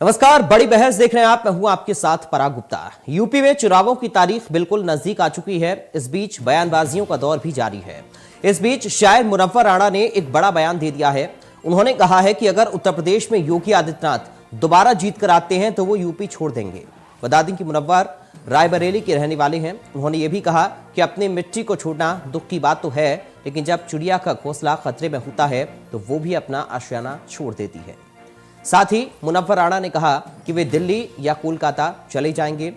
नमस्कार, बड़ी बहस देख रहे हैं आप। मैं हूं आपके साथ पराग गुप्ता। यूपी में चुनावों की तारीख बिल्कुल नजदीक आ चुकी है। इस बीच बयानबाजियों का दौर भी जारी है। इस बीच शायर मुनव्वर राणा ने एक बड़ा बयान दे दिया है। उन्होंने कहा है कि अगर उत्तर प्रदेश में योगी आदित्यनाथ दोबारा जीत कर आते हैं तो वो यूपी छोड़ देंगे। बता दें कि मुनव्वर रायबरेली के रहने वाले हैं। उन्होंने ये भी कहा कि अपनी मिट्टी को छोड़ना दुख की बात तो है, लेकिन जब चिड़िया का घोंसला खतरे में होता है तो वो भी अपना आशियाना छोड़ देती है। साथ ही मुनव्वर राणा ने कहा कि वे दिल्ली या कोलकाता चले जाएंगे।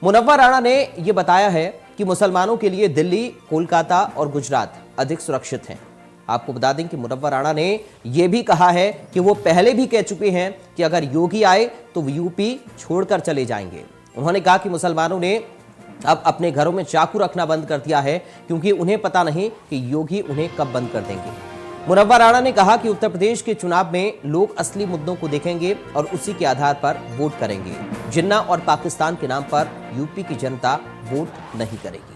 मुनव्वर राणा ने यह बताया है कि मुसलमानों के लिए दिल्ली, कोलकाता और गुजरात अधिक सुरक्षित हैं। आपको बता दें कि मुनव्वर राणा ने यह भी कहा है कि वो पहले भी कह चुके हैं कि अगर योगी आए तो वो यूपी छोड़कर चले जाएंगे। उन्होंने कहा कि मुसलमानों ने अब अपने घरों में चाकू रखना बंद कर दिया है, क्योंकि उन्हें पता नहीं कि योगी उन्हें कब बंद कर देंगे। मुनव्वर राणा ने कहा कि उत्तर प्रदेश के चुनाव में लोग असली मुद्दों को देखेंगे और उसी के आधार पर वोट करेंगे। जिन्ना और पाकिस्तान के नाम पर यूपी की जनता वोट नहीं करेगी।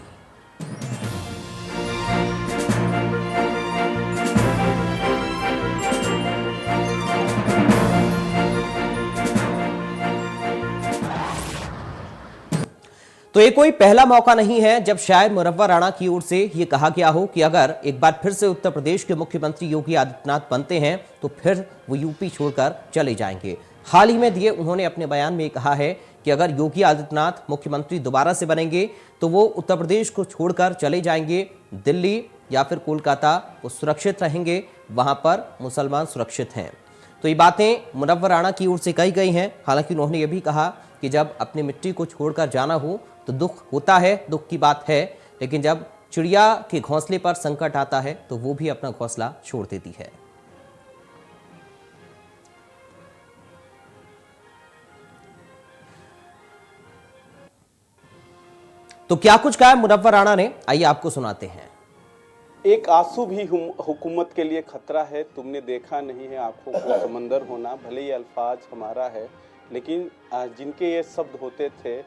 तो ये कोई पहला मौका नहीं है जब शायद मुनव्वर राणा की ओर से ये कहा गया हो कि अगर एक बार फिर से उत्तर प्रदेश के मुख्यमंत्री योगी आदित्यनाथ बनते हैं तो फिर वो यूपी छोड़कर चले जाएंगे। हाल ही में दिए उन्होंने अपने बयान में कहा है कि अगर योगी आदित्यनाथ मुख्यमंत्री दोबारा से बनेंगे तो वो उत्तर प्रदेश को छोड़कर चले जाएंगे। दिल्ली या फिर कोलकाता वो सुरक्षित रहेंगे, वहां पर मुसलमान सुरक्षित हैं। तो ये बातें मुनव्वर राणा की ओर से कही गई हैं। हालांकि उन्होंने ये भी कहा कि जब अपनी मिट्टी को छोड़कर जाना हो तो दुख होता है, दुख की बात है, लेकिन जब चिड़िया के घोंसले पर संकट आता है तो वो भी अपना घोंसला छोड़ देती है। तो क्या कुछ कहा मुनव्वर राणा ने, आइए आपको सुनाते हैं। एक आंसू भी हुकूमत के लिए खतरा है। तुमने देखा नहीं है आंखों को समंदर होना। भले ही अल्फाज हमारा है, लेकिन जिनके ये शब्द होते थे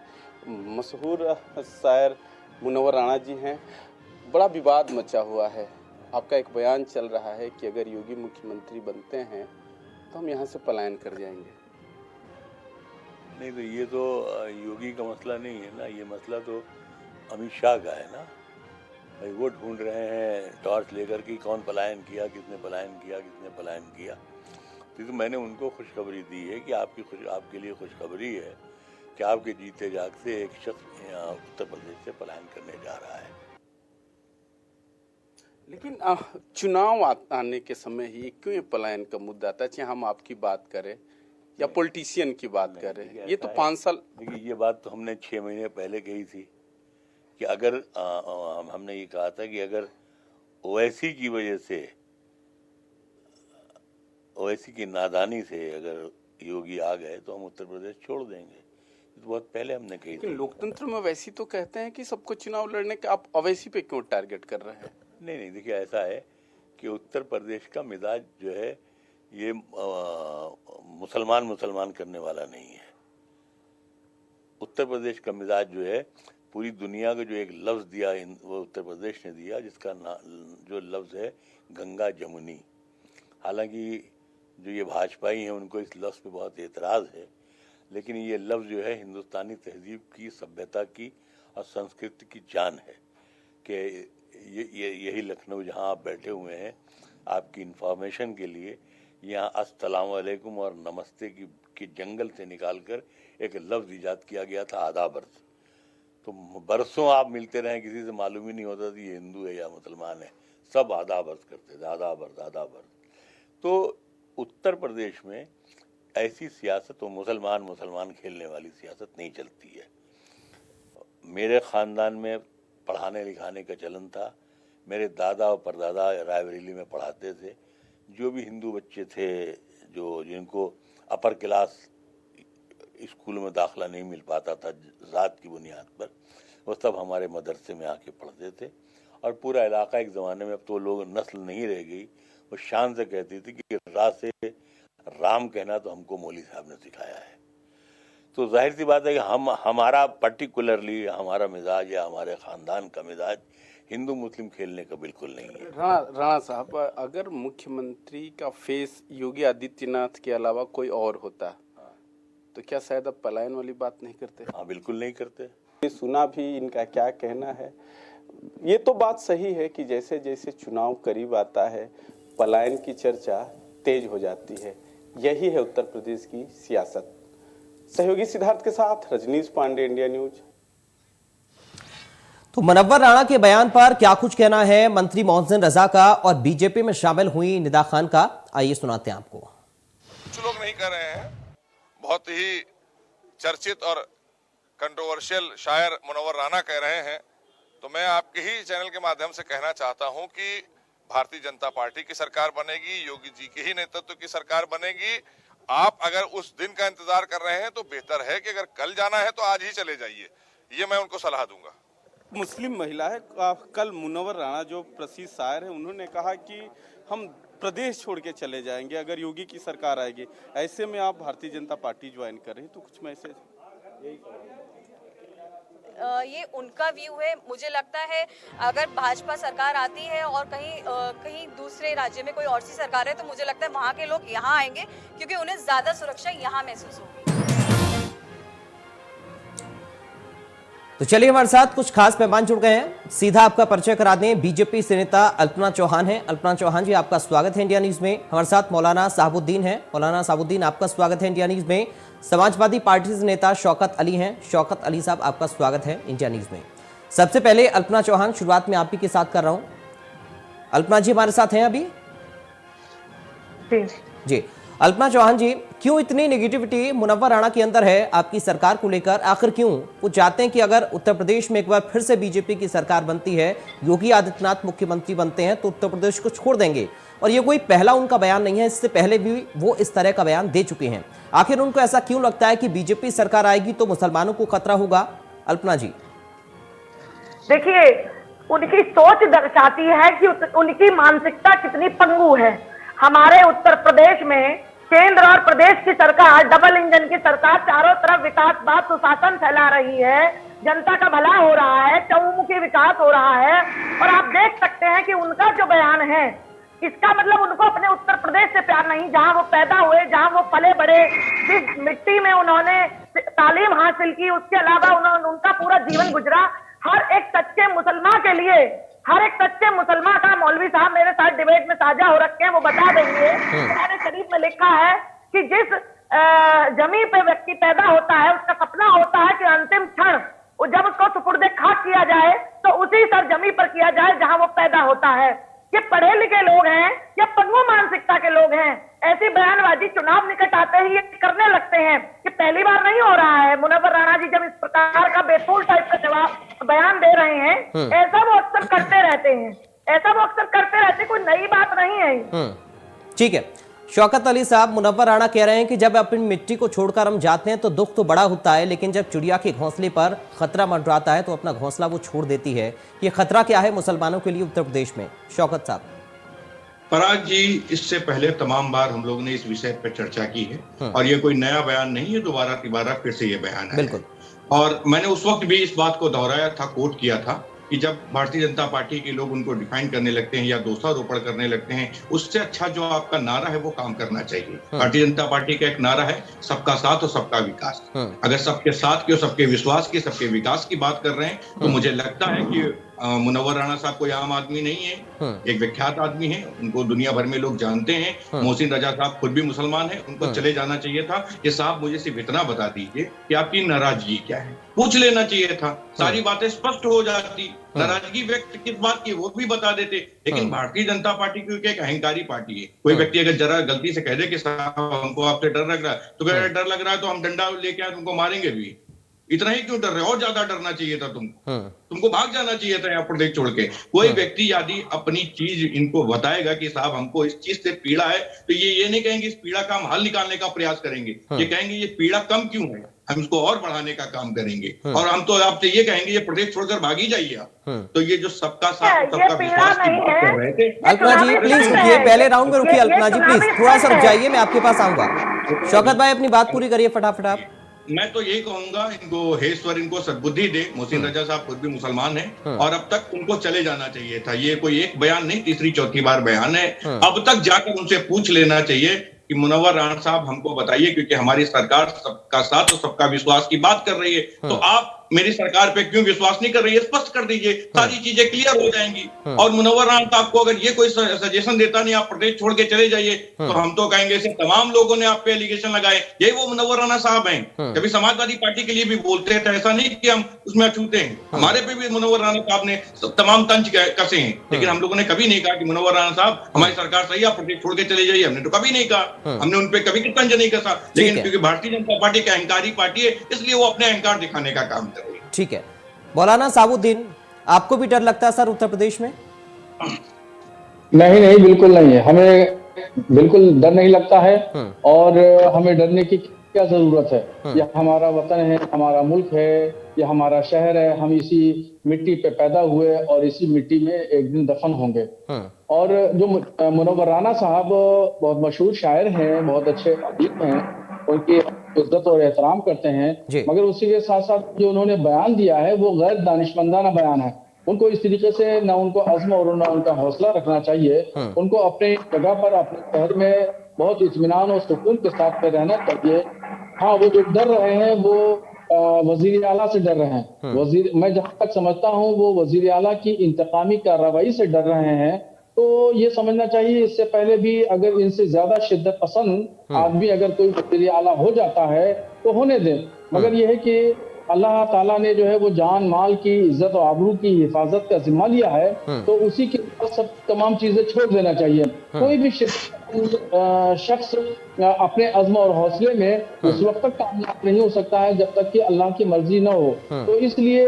मशहूर शायर मुनव्वर राणा जी हैं। बड़ा विवाद मचा हुआ है। आपका एक बयान चल रहा है कि अगर योगी मुख्यमंत्री बनते हैं तो हम यहाँ से पलायन कर जाएंगे। नहीं, तो ये तो योगी का मसला नहीं है ना, ये मसला तो अमित शाह का है ना। भाई वो ढूंढ रहे हैं टॉर्च लेकर कि कौन पलायन किया, किसने पलायन किया, किसने पलायन किया। तो मैंने उनको खुशखबरी दी है कि आपके लिए खुशखबरी है कि आपके जीते जागते एक शख्स उत्तर प्रदेश से पलायन करने जा रहा है। लेकिन चुनाव आने के समय ही क्यों ये पलायन का मुद्दा आता है? चाहे हम आपकी बात करें या पॉलिटिशियन की बात करें, ये तो 5 साल। देखिए, ये बात तो हमने 6 महीने पहले कही थी कि अगर हमने ये कहा था कि अगर ओवैसी की वजह से, ओवैसी की नादानी से अगर योगी आ गए तो हम उत्तर प्रदेश छोड़ देंगे। तो बहुत पहले हमने कही थी। लोकतंत्र में वैसी तो कहते हैं कि सबको चुनाव लड़ने का, आप अवैसी पे क्यों टारगेट कर रहे हैं? नहीं, देखिए ऐसा है कि उत्तर प्रदेश का मिजाज जो है ये मुसलमान करने वाला नहीं है। उत्तर प्रदेश का मिजाज जो है पूरी दुनिया को जो एक लफ्ज़ दिया वो उत्तर प्रदेश ने दिया, जिसका जो लफ्ज़ है गंगा जमुनी। हालांकि जो ये भाजपाई हैं उनको इस लफ्ज़ पे बहुत एतराज़ है, लेकिन ये लफ्ज़ जो है हिंदुस्तानी तहजीब की, सभ्यता की और संस्कृति की जान है। कि यही लखनऊ जहां आप बैठे हुए हैं, आपकी इंफॉर्मेशन के लिए, यहाँ अस्सलाम वालेकुम और नमस्ते की जंगल से निकालकर एक लफ्ज़ ईजाद किया गया था, आदाब अर्ज़। तो बरसों आप मिलते रहे, किसी से मालूम ही नहीं होता था ये हिंदू है या मुसलमान है, सब आदाब अर्ज़ करते थे, आदाब अर्ज़, आदाब अर्ज़। तो उत्तर प्रदेश में ऐसी सियासत और मुसलमान खेलने वाली सियासत नहीं चलती है। मेरे ख़ानदान में पढ़ाने लिखाने का चलन था। मेरे दादा और परदादा रायबरेली में पढ़ाते थे। जो भी हिंदू बच्चे थे जिनको अपर क्लास स्कूल में दाखिला नहीं मिल पाता था ज़ात की बुनियाद पर, वो सब हमारे मदरसे में आके पढ़ते थे। और पूरा इलाका एक ज़माने में, अब तो लोग नस्ल नहीं रह गई, वो शान से कहती थी कि रा से राम कहना तो हमको मौली साहब ने सिखाया है। तो जाहिर सी बात है कि हमारा पर्टिकुलरली हमारा मिजाज या हमारे ख़ानदान का मिजाज हिंदू मुस्लिम खेलने का बिल्कुल नहीं है। राणा साहब, अगर मुख्यमंत्री का फेस योगी आदित्यनाथ के अलावा कोई और होता तो क्या शायद अब पलायन वाली बात नहीं करते? हाँ, बिल्कुल नहीं करते। ये सुना भी, इनका क्या कहना है? ये तो बात सही है कि जैसे जैसे चुनाव करीब आता है पलायन की चर्चा तेज हो जाती है। यही है उत्तर प्रदेश की सियासत। सहयोगी सिद्धार्थ के साथ रजनीश पांडे, इंडिया न्यूज। तो मुनव्वर राणा के बयान पर क्या कुछ कहना है मंत्री मोहसिन रजा का और बीजेपी में शामिल हुई निदा खान का, आइए सुनाते हैं आपको। कुछ लोग नहीं कर रहे हैं। बहुत ही चर्चित और कंट्रोवर्शियल शायर मुनव्वर राणा कह रहे हैं, तो मैं आपके ही चैनल के माध्यम से कहना चाहता हूं कि भारतीय जनता पार्टी की सरकार बनेगी, योगी जी के ही नेतृत्व की सरकार बनेगी। आप अगर उस दिन का इंतजार कर रहे हैं तो बेहतर है कि अगर कल जाना है तो आज ही चले जाइए, ये मैं उनको सलाह दूंगा। मुस्लिम महिला है, कल मुनव्वर राणा जो प्रसिद्ध शायर है, उन्होंने कहा कि हम प्रदेश छोड़ के चले जाएंगे अगर योगी की सरकार आएगी। ऐसे में आप भारतीय जनता पार्टी ज्वाइन कर रहे हैं, तो कुछ मैसेज? ये उनका व्यू है। मुझे लगता है अगर भाजपा सरकार आती है और कहीं दूसरे राज्य में कोई और सी सरकार है तो मुझे लगता है वहाँ के लोग यहाँ आएंगे क्योंकि उन्हें ज्यादा सुरक्षा यहाँ महसूस होगी। तो चलिए हमारे साथ कुछ खास मेहमान जुड़ गए हैं, सीधा आपका परिचय करा दें। बीजेपी से नेता अल्पना चौहान हैं। अल्पना चौहान जी, आपका स्वागत है इंडिया न्यूज में। हमारे साथ मौलाना साहबुद्दीन हैं। मौलाना साहबुद्दीन, आपका स्वागत है इंडिया न्यूज में। समाजवादी पार्टी से नेता शौकत अली हैं। शौकत अली साहब, आपका स्वागत है इंडिया न्यूज में। सबसे पहले अल्पना चौहान, शुरुआत में आप ही के साथ कर रहा हूं। अल्पना जी हमारे साथ हैं अभी? जी अल्पना चौहान जी, क्यों इतनी नेगेटिविटी मुनव्वर राणा के अंदर है आपकी सरकार को लेकर? आखिर क्यों वो चाहते हैं कि अगर उत्तर प्रदेश में एक बार फिर से बीजेपी की सरकार बनती है, योगी आदित्यनाथ मुख्यमंत्री बनते हैं, तो उत्तर प्रदेश को छोड़ देंगे? और ये कोई पहला उनका बयान नहीं है, इससे पहले भी वो इस तरह का बयान दे चुके हैं। आखिर उनको ऐसा क्यों लगता है कि बीजेपी सरकार आएगी तो मुसलमानों को खतरा होगा? अल्पना जी, देखिए, उनकी सोच दर्शाती है कि उनकी मानसिकता कितनी पंगु है। हमारे उत्तर प्रदेश में केंद्र और प्रदेश की सरकार, डबल इंजन की सरकार, चारों तरफ विकासवाद सुशासन फैला रही है, जनता का भला हो रहा है, चहुमुखी विकास हो रहा है। और आप देख सकते हैं कि उनका जो बयान है, इसका मतलब उनको अपने उत्तर प्रदेश से प्यार नहीं, जहां वो पैदा हुए, जहां वो पले बड़े, जिस मिट्टी में उन्होंने तालीम हासिल की, उसके अलावा उनका पूरा जीवन गुजरा। हर एक सच्चे मुसलमान के लिए, हर एक सच्चे मुसलमान का, मौलवी साहब मेरे साथ डिबेट में साझा हो रखे हैं, वो बता देंगे। कुरान शरीफ में लिखा है कि जिस जमीन पे व्यक्ति पैदा होता है, उसका सपना होता है कि अंतिम क्षण जब उसको सुपुर्दे खाक किया जाए तो उसी सरजमी पर किया जाए जहां वो पैदा होता है। ये पढ़े लिखे लोग हैं या पंगु मानसिकता के लोग हैं? ऐसी बयानबाजी चुनाव निकट आते ही ये करने लगते हैं कि पहली बार नहीं हो रहा है। मुनव्वर राणा जी जब इस प्रकार का बेतुल टाइप का जवाब बयान दे रहे हैं, ऐसा वो अक्सर करते रहते हैं, कोई नई बात नहीं है। ठीक है। शौकत अली साहब, मुनव्वर राणा कह रहे हैं कि जब अपनी मिट्टी को छोड़कर हम जाते हैं तो दुख तो बड़ा होता है, लेकिन जब चिड़िया के घोंसले पर खतरा मंडराता है तो अपना घोंसला वो छोड़ देती है। ये खतरा क्या है मुसलमानों के लिए उत्तर प्रदेश में? शौकत साहब। पराग जी, इससे पहले तमाम बार हम लोग ने इस विषय पर चर्चा की है और ये कोई नया बयान नहीं है, दोबारा तिबारा फिर से ये बयान है। बिल्कुल। और मैंने उस वक्त भी इस बात को दोहराया था, कोट किया था कि जब भारतीय जनता पार्टी के लोग उनको डिफाइन करने लगते हैं या दोषारोपण करने लगते हैं, उससे अच्छा जो आपका नारा है वो काम करना चाहिए। भारतीय जनता पार्टी का एक नारा है, सबका साथ और सबका विकास। अगर सबके साथ की और सबके विश्वास की, सबके विकास की बात कर रहे हैं तो मुझे लगता है कि मुनव्वर राणा साहब कोई आम आदमी नहीं है, एक विख्यात आदमी है, उनको दुनिया भर में लोग जानते हैं। मोहसिन रजा साहब खुद भी मुसलमान है, उनको चले जाना चाहिए था। ये साहब मुझे सिर्फ इतना बता दीजिए कि आपकी नाराजगी क्या है, पूछ लेना चाहिए था, सारी बातें स्पष्ट हो जाती। नाराजगी व्यक्त किस बात की वो भी बता देते। लेकिन भारतीय जनता पार्टी क्योंकि एक अहंकारी पार्टी है, कोई व्यक्ति अगर जरा गलती से कह दे कि साहब हमको आपसे डर लग रहा है, तो अगर डर लग रहा है तो हम डंडा लेके आए तुमको मारेंगे भी। इतना ही क्यों डर रहे हो? और ज्यादा डरना चाहिए था तुमको भाग जाना चाहिए था यहाँ प्रदेश छोड़ के। कोई व्यक्ति यदि अपनी चीज इनको बताएगा कि साहब हमको इस चीज से पीड़ा है, तो ये नहीं कहेंगे इस पीड़ा का हम हल निकालने का प्रयास करेंगे, ये कहेंगे ये पीड़ा कम क्यों है, हम इसको और बढ़ाने का काम करेंगे। और हम तो आपसे ये कहेंगे ये प्रदेश छोड़कर भागी जाइए आप। तो ये जो सबका साथ सबका विश्वास की बात कर रहे थे। अल्पना जी प्लीज रुकिए, पहले राउंड में रुकिए। अल्पना जी प्लीज थोड़ा सा रुक जाइए, मैं आपके पास आऊंगा। शौकत भाई अपनी बात पूरी करिए फटाफट आप। मैं तो यही कहूंगा, इनको हे ईश्वर इनको सद्बुद्धि दे। मोहसिन रजा साहब खुद भी मुसलमान हैं और अब तक उनको चले जाना चाहिए था। ये कोई एक बयान नहीं, तीसरी चौथी बार बयान है। अब तक जाकर उनसे पूछ लेना चाहिए कि मुनव्वर राणा साहब हमको बताइए, क्योंकि हमारी सरकार सबका साथ और सबका विश्वास की बात कर रही है, तो आप मेरी सरकार पे क्यों विश्वास नहीं कर रही है, स्पष्ट कर दीजिए, सारी चीजें क्लियर हो जाएंगी। और मुनव्वर राणा साहब को अगर ये कोई सजेशन देता नहीं, आप प्रदेश छोड़ के चले जाइए, तो हम तो कहेंगे सिर्फ तमाम लोगों ने आप पे एलिगेशन लगाए, यही वो मुनव्वर राणा साहब हैं। कभी समाजवादी पार्टी के लिए भी बोलते हैं, तो ऐसा नहीं कि हम उसमें अछूते हैं, हमारे पे भी मुनव्वर राणा साहब ने तमाम तंज कसे हैं, लेकिन हम लोगों ने कभी नहीं कहा कि मुनव्वर राणा साहब हमारी सरकार सही है, आप प्रदेश छोड़ के चले जाइए, हमने तो कभी नहीं कहा, हमने उनपे कभी तंज नहीं कसा। लेकिन क्योंकि भारतीय जनता पार्टी एक अहंकारी पार्टी है, इसलिए वो अपने अहंकार दिखाने का काम कर रही है। ठीक है, मौलाना साबुद्दीन, आपको भी डर लगता है सर उत्तर प्रदेश में? नहीं, बिल्कुल नहीं है, हमें बिल्कुल डर नहीं लगता है, और हमें डरने की क्या जरूरत है। यह हमारा वतन है, हमारा मुल्क है, यह हमारा शहर है, हम इसी मिट्टी पे पैदा हुए और इसी मिट्टी में एक दिन दफन होंगे। और जो मुनव्वर राणा साहब बहुत मशहूर शायर हैं, बहुत अच्छे अदीब हैं, उनकी इज्जत और एहतराम करते हैं, मगर उसी के साथ साथ जो उन्होंने बयान दिया है वो गैर दानिशमंदाना बयान है। उनको इस तरीके से न उनको अज़्म और न उनका हौसला रखना चाहिए, उनको अपने जगह पर अपने शहर में बहुत इत्मीनान और सुकून के साथ में रहना चाहिए। हाँ, वो जो डर रहे हैं वो वजीर आला से डर रहे हैं। मैं जहां तक समझता हूँ वो वजीर आला की इंतकामी कार्रवाई से डर रहे हैं। तो ये समझना चाहिए, इससे पहले भी अगर इनसे ज्यादा शिद्दत पसंद आदमी अगर कोई वजीर आला हो जाता है तो होने दें, मगर यह है कि अल्लाह ताला ने जो है वो जान माल की इज्जत और आबरू की हिफाजत का जिम्मा लिया है, तो उसी के सब तमाम चीजें छोड़ देना चाहिए। कोई भी शख्स अपने अज़्म और हौसले में उस वक्त तक कामयाब नहीं हो सकता है जब तक कि अल्लाह की मर्जी न हो। तो इसलिए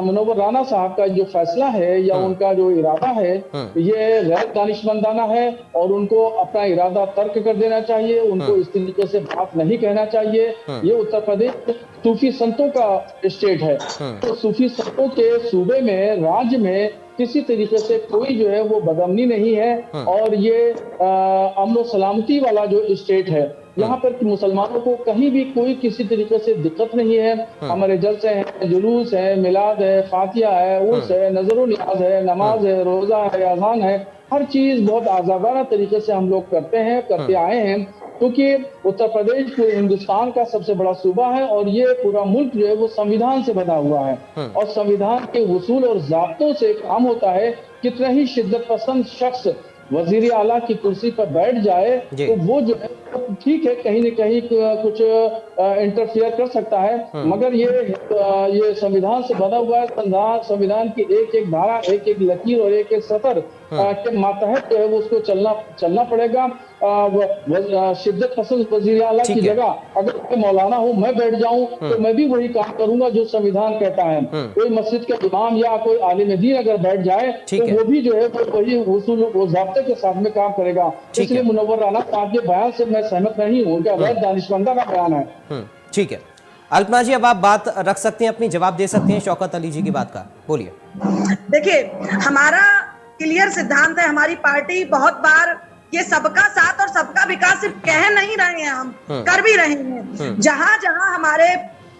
मुनव्वर राणा साहब का जो फैसला है या उनका जो इरादा है ये गैर दानिशमंदाना है, और उनको अपना इरादा तर्क कर देना चाहिए, उनको इस तरीके से बात नहीं कहना चाहिए। ये उत्तर प्रदेश सूफी संतों का स्टेट है, तो सूफी संतों के सूबे में, राज्य में किसी तरीके से कोई जो है वो बदअमनी नहीं है, और ये अमन सलामती वाला जो स्टेट है, यहाँ पर मुसलमानों को कहीं भी कोई किसी तरीके से दिक्कत नहीं है। हमारे जलसे हैं, जुलूस है, मिलाद है, फातिहा है, उर्स है, नजर नियाज है, नमाज है, रोजा है, अजान है, हर चीज बहुत आजादाना तरीके से हम लोग करते आए हैं, क्योंकि उत्तर प्रदेश पूरे हिंदुस्तान का सबसे बड़ा सूबा है, और ये पूरा मुल्क जो है वो संविधान से बना हुआ है, और संविधान के उसूल और ज़ाब्तों से काम होता है। कितना ही शिद्दत पसंद शख्स वजीर आला की कुर्सी पर बैठ जाए तो वो जो है ठीक है, कहीं न कहीं कुछ इंटरफियर कर सकता है, मगर ये संविधान से बना हुआ है। संविधान की एक एक धारा, एक एक लकीर और एक एक सतर के मातहत जो है वो उसको चलना पड़ेगा। शिद्दत पसंद वजीर आला की जगह अगर कोई मौलाना हो, मैं बैठ जाऊं तो मैं भी वही काम करूंगा जो संविधान कहता है। कोई मस्जिद के इमाम या कोई आलिम दीन अगर बैठ जाए तो वो भी जो है वही उसूल वो ज़ाब्ते के साथ में काम करेगा। इसलिए मुनव्वर राणा साहब के बयान से मैं सहमत नहीं हूँ, उनका गैर दानिशमंदाना बयान है। ठीक है, अल्पना जी अब आप बात रख सकते हैं, अपनी जवाब दे सकते हैं शौकत अली जी की बात का, बोलिए। देखिए, हमारा क्लियर सिद्धांत है, हमारी पार्टी बहुत बार ये सबका साथ और सबका विकास सिर्फ कह नहीं रहे हैं, हम कर भी रहे हैं। जहां जहां हमारे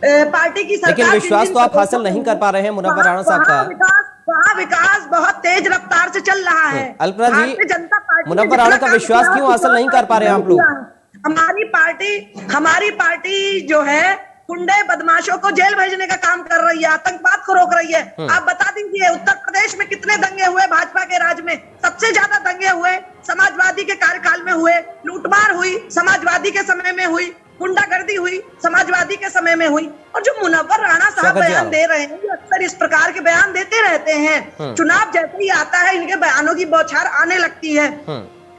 पार्टी की सरकार, लेकिन विश्वास तो आप हासिल नहीं कर पा रहे हैं मुनव्वर राणा साहब का। वहाँ विकास बहुत तेज रफ्तार से चल रहा है। अल्पना जी, जनता पार्टी मुनव्वर राणा का विश्वास क्यों हासिल नहीं कर पा रहे हैं आप लोग? हमारी पार्टी जो है गुंडे बदमाशों को जेल भेजने का काम कर रही है, आतंकवाद को रोक रही है। आप बता दीजिए उत्तर प्रदेश में कितने दंगे हुए भाजपा के राज में? सबसे ज्यादा दंगे हुए समाजवादी के कार्यकाल में हुए, लूटमार हुई समाजवादी के समय में हुई, गुंडागर्दी हुई समाजवादी के समय में हुई। और जो मुनव्वर राणा साहब बयान दे रहे हैं, अक्सर इस प्रकार के बयान देते रहते हैं। चुनाव जैसे ही आता है इनके बयानों की बौछार आने लगती है।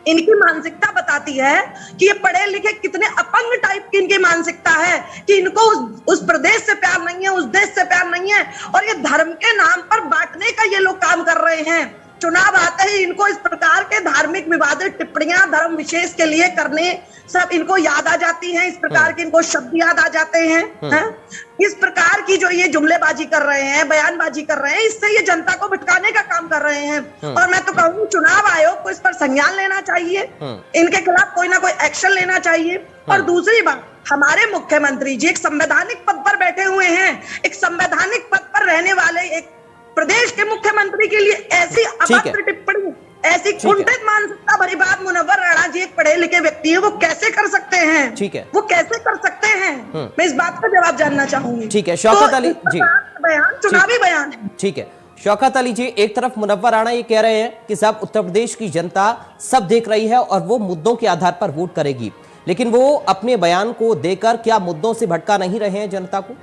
इनकी मानसिकता बताती है कि ये पढ़े लिखे कितने अपंग टाइप की इनकी मानसिकता है कि इनको उस प्रदेश से प्यार नहीं है, उस देश से प्यार नहीं है, और ये धर्म के नाम पर बांटने का ये लोग काम कर रहे हैं। चुनाव आते ही इनको इस प्रकार के धार्मिक विवादित टिप्पणियां धर्म विशेष के लिए करने सब इनको याद आ जाती हैं। इस प्रकार के इनको शब्द याद आ जाते हैं। इस प्रकार की जो ये जुमलेबाजी कर रहे हैं, बयानबाजी कर रहे हैं, इससे ये जनता को भटकाने का काम कर रहे हैं। और मैं तो कहूँ चुनाव आयोग को इस पर संज्ञान लेना चाहिए, इनके खिलाफ कोई ना कोई एक्शन लेना चाहिए। और दूसरी बात, हमारे मुख्यमंत्री जी एक संवैधानिक पद पर बैठे हुए हैं। एक संवैधानिक पद पर रहने वाले एक प्रदेश के मुख्यमंत्री के लिए ऐसी अभद्र टिप्पणी, ऐसी कुंठित मानसिकता भरी बात मुनव्वर राणा जी एक पढ़े लिखे व्यक्ति है, वो कैसे कर सकते हैं? ठीक है, वो कैसे कर सकते हैं? मैं इस बात का जवाब जानना चाहूंगी। ठीक है शौकत अली जी, बयान चुनावी बयान है। ठीक है शौकत अली जी, एक तरफ मुनव्वर राणा ये कह रहे हैं कि सब उत्तर प्रदेश की जनता सब देख रही है और वो मुद्दों के आधार पर वोट करेगी, लेकिन वो अपने बयान को देकर क्या मुद्दों से भटका नहीं रहे हैं जनता को?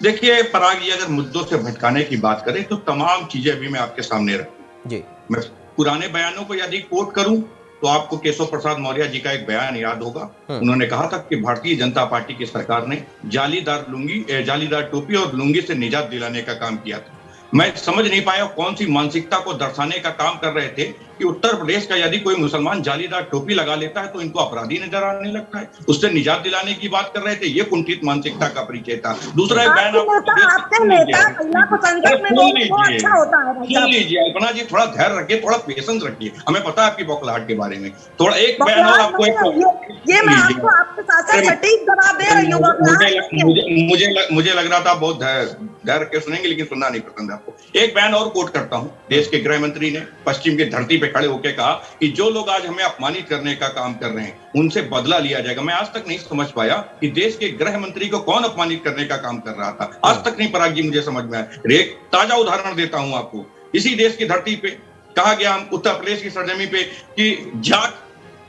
देखिए पराग जी, अगर मुद्दों से भटकाने की बात करें तो तमाम चीजें अभी मैं आपके सामने रखूं जी। मैं पुराने बयानों को यदि कोट करूं तो आपको केशव प्रसाद मौर्य जी का एक बयान याद होगा। उन्होंने कहा था कि भारतीय जनता पार्टी की सरकार ने जालीदार टोपी और लुंगी से निजात दिलाने का काम किया था। मैं समझ नहीं पाया कौन सी मानसिकता को दर्शाने का काम कर रहे थे कि उत्तर प्रदेश का यदि कोई मुसलमान जालीदार टोपी लगा लेता है तो इनको अपराधी नजर आने लगता है, उससे निजात दिलाने की बात कर रहे थे। ये कुंठित मानसिकता का परिचय था। दूसरा एक बयान सुन लीजिए अल्पना जी, थोड़ा धैर्य रखिए, थोड़ा पेशेंस रखिए, हमें पता है आपकी बौखलाहट के बारे में। थोड़ा एक बयान और आपको मुझे लग रहा था बहुत धैर्य के सुनेंगे, लेकिन सुनना नहीं पसंद है आपको। एक बयान और कोट करता हूं। देश के गृह मंत्री ने पश्चिम की धरती पे खड़े होकर कहा कि जो लोग आज हमें अपमानित करने का काम कर रहे हैं उनसे बदला लिया जाएगा। मैं आज तक नहीं समझ पाया कि देश के गृह मंत्री को कौन अपमानित करने का काम कर रहा था, आज तक नहीं पराग जी मुझे समझ में आया। एक ताजा उदाहरण देता हूं आपको। इसी देश की धरती पे कहा गया, हम उत्तर प्रदेश की सरजमी पे, कि जाट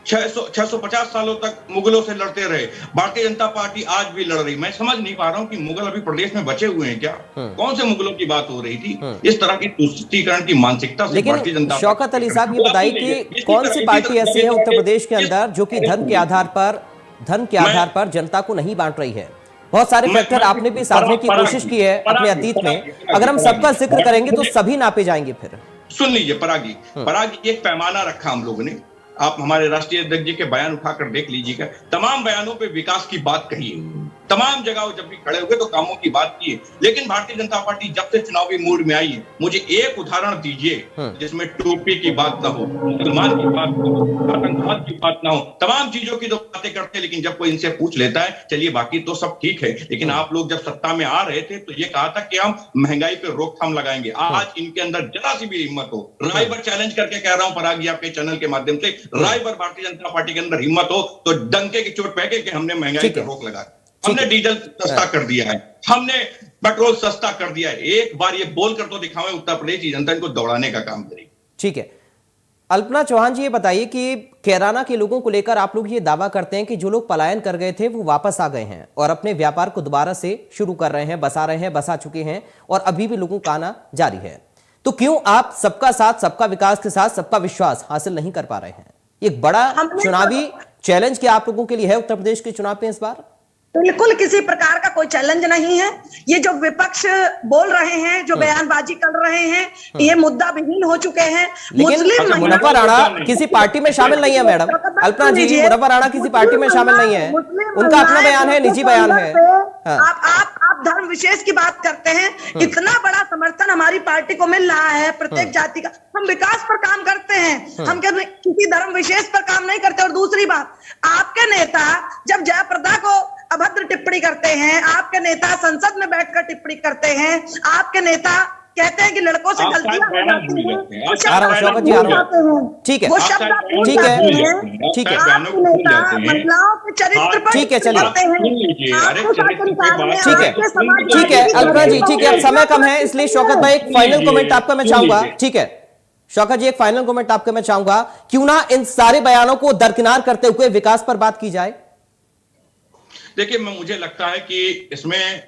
650 सालों तक मुगलों से लड़ते रहे, भारतीय जनता पार्टी आज भी लड़ रही। मैं समझ नहीं पा रहा हूं कि मुगल अभी प्रदेश में बचे हुए हैं क्या? कौन से मुगलों की बात हो रही थी? इस तरह की तुष्टीकरण की मानसिकता से भारतीय जनता पार्टी। शौकत अली साहब ये बताइए कि कौन सी पार्टी ऐसी है उत्तर प्रदेश के अंदर जो कि धन के आधार पर जनता को नहीं बांट रही है? बहुत सारे फैक्टर आपने भी साधने की कोशिश की है अपने अतीत में, अगर हम सबका जिक्र करेंगे तो सभी नापे जाएंगे। फिर सुन लीजिए पराग जी, एक पैमाना रखा हम लोगों ने। आप हमारे राष्ट्रीय अध्यक्ष जी के बयान उठाकर देख लीजिएगा, तमाम बयानों पे विकास की बात कही है, तमाम जगह जब भी खड़े हुए तो कामों की बात की है। लेकिन भारतीय जनता पार्टी जब से चुनावी मूड में आई है, मुझे एक उदाहरण दीजिए जिसमें टोपी की बात ना हो, मुसलमान की बात ना हो, आतंकवाद की बात ना हो। तमाम चीजों की तो बातें करते हैं, लेकिन जब कोई इनसे पूछ लेता है चलिए बाकी तो सब ठीक है, लेकिन आप लोग जब सत्ता में आ रहे थे तो ये कहा था कि हम महंगाई पे रोकथाम लगाएंगे। आज इनके अंदर जरा सी भी हिम्मत हो, राय पर चैलेंज करके कह रहा हूं पराग जी आपके चैनल के माध्यम से, राय पर भारतीय जनता पार्टी के अंदर हिम्मत हो तो डंके की चोट फेंके कि हमने महंगाई पे रोक लगा, हमने डीजल सस्ता कर दिया है, हमने पेट्रोल सस्ता कर दिया है। एक बार ये बोलकर तो दिखाएं, उत्तर प्रदेश की जनता इनको दौड़ाने का काम करेगी। ठीक है अल्पना चौहान जी, ये बताइए कि कैराना के लोगों को लेकर आप लोग ये दावा करते हैं कि जो लोग पलायन कर गए थे वो वापस आ गए हैं और अपने व्यापार को दोबारा से शुरू कर रहे हैं, बसा चुके हैं और अभी भी लोगों का आना जारी है। तो क्यों आप सबका साथ, सबका विकास के साथ सबका विश्वास हासिल नहीं कर पा रहे हैं? एक बड़ा चुनावी चैलेंज क्या आप लोगों के लिए है उत्तर प्रदेश के चुनाव पे इस बार? बिल्कुल किसी प्रकार का कोई चैलेंज नहीं है। ये जो विपक्ष बोल रहे हैं, जो बयानबाजी कर रहे हैं, ये मुद्दा विहीन हो चुके हैं। लेकिन मुनव्वर राणा किसी पार्टी में शामिल नहीं है मैडम। अल्पना जी, मुनव्वर राणा किसी पार्टी में शामिल नहीं है, उनका अपना बयान है, निजी बयान है। आप धर्म विशेष की बात करते हैं, इतना बड़ा समर्थन हमारी पार्टी को मिल रहा है प्रत्येक जाति का। हम विकास पर काम करते हैं, हम किसी धर्म विशेष पर काम नहीं करते। और दूसरी बात, आपके नेता जब जयप्रदा को अभद्र टिप्पणी करते हैं, आपके नेता संसद में बैठकर टिप्पणी करते हैं, आपके नेता कहते हैं कि लड़कों से गलतियां हो जाती हैं, ठीक है वो शब्द ठीक है ठीक है महिलाओं के चरित्र पर ठीक है, चलिए ठीक ठीक है अल्पना जी, ठीक है अब समय कम है इसलिए शौकत भाई एक फाइनल कमेंट आपका मैं चाहूंगा। ठीक है शौकत जी, एक फाइनल कमेंट आपका मैं चाहूंगा, क्यों ना इन सारे बयानों को दरकिनार करते हुए विकास पर बात की जाए? देखिए मुझे लगता है कि इसमें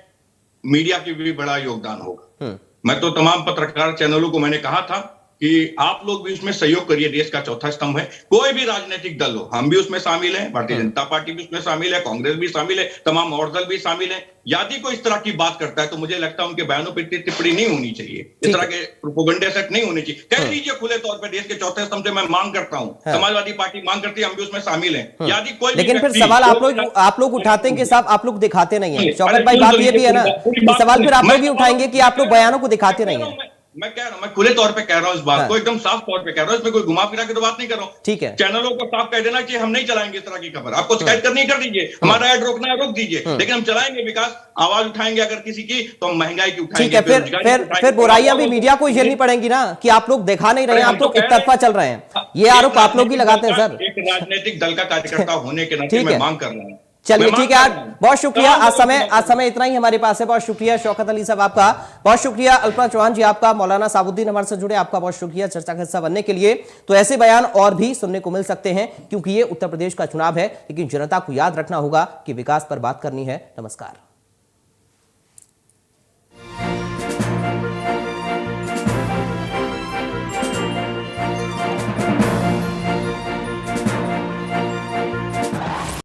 मीडिया की भी बड़ा योगदान होगा। मैं तो तमाम पत्रकार चैनलों को मैंने कहा था कि आप लोग भी उसमें सहयोग करिए, देश का चौथा स्तंभ है। कोई भी राजनीतिक दल हो, हम भी उसमें शामिल हैं, भारतीय जनता पार्टी भी उसमें शामिल है, कांग्रेस भी शामिल है, तमाम और दल भी शामिल है। यदि कोई इस तरह की बात करता है तो मुझे लगता है उनके बयानों पर इतनी टिप्पणी नहीं होनी चाहिए, इस तरह के प्रोपेगेंडा सेट नहीं होने चाहिए। कह लीजिए खुले तौर पर, देश के चौथे स्तंभ से मैं मांग करता हूँ, समाजवादी पार्टी मांग करती है, हम भी उसमें शामिल हैं। यदि कोई, लेकिन फिर सवाल आप लोग उठाते हैं कि साहब आप लोग दिखाते नहीं है। शौकत भाई बात ये भी है ना कि सवाल फिर आप लोग ही उठाएंगे कि आप लोग बयानों को दिखाते नहीं है। मैं कह रहा हूँ, मैं खुले तौर पे कह रहा हूँ इस बात हाँ। को, एकदम साफ तौर पे कह रहा हूँ, इसमें कोई घुमा फिरा के तो बात नहीं कर रहा हूँ। ठीक है। चैनलों को साफ कह देना कि हम नहीं चलाएंगे इस तरह की खबर, आपको शिकायत करनी है कर दीजिए, हमारा ऐड रोकना है रोक दीजिए, लेकिन हम चलाएंगे विकास, आवाज उठाएंगे अगर किसी की तो हम महंगाई की उठाएंगे। ठीक है, फिर बुराइयां भी मीडिया को झेलनी पड़ेंगी ना कि आप लोग दिखा नहीं रहे हैं, आप लोग एक तरफा चल रहे हैं, ये आरोप आप लोग ही लगाते हैं सर। एक राजनीतिक दल का कार्यकर्ता होने के नाते मैं मांग कर रहा हूँ। चलिए ठीक है, आज बहुत शुक्रिया, आज समय इतना ही हमारे पास है। बहुत शुक्रिया शौकत अली साहब आपका, बहुत शुक्रिया अल्पना चौहान जी आपका, मौलाना साबुद्दीन हमारे से जुड़े, आपका बहुत शुक्रिया चर्चा का हिस्सा बनने के लिए। तो ऐसे बयान और भी सुनने को मिल सकते हैं क्योंकि ये उत्तर प्रदेश का चुनाव है, लेकिन जनता को याद रखना होगा कि विकास पर बात करनी है। नमस्कार।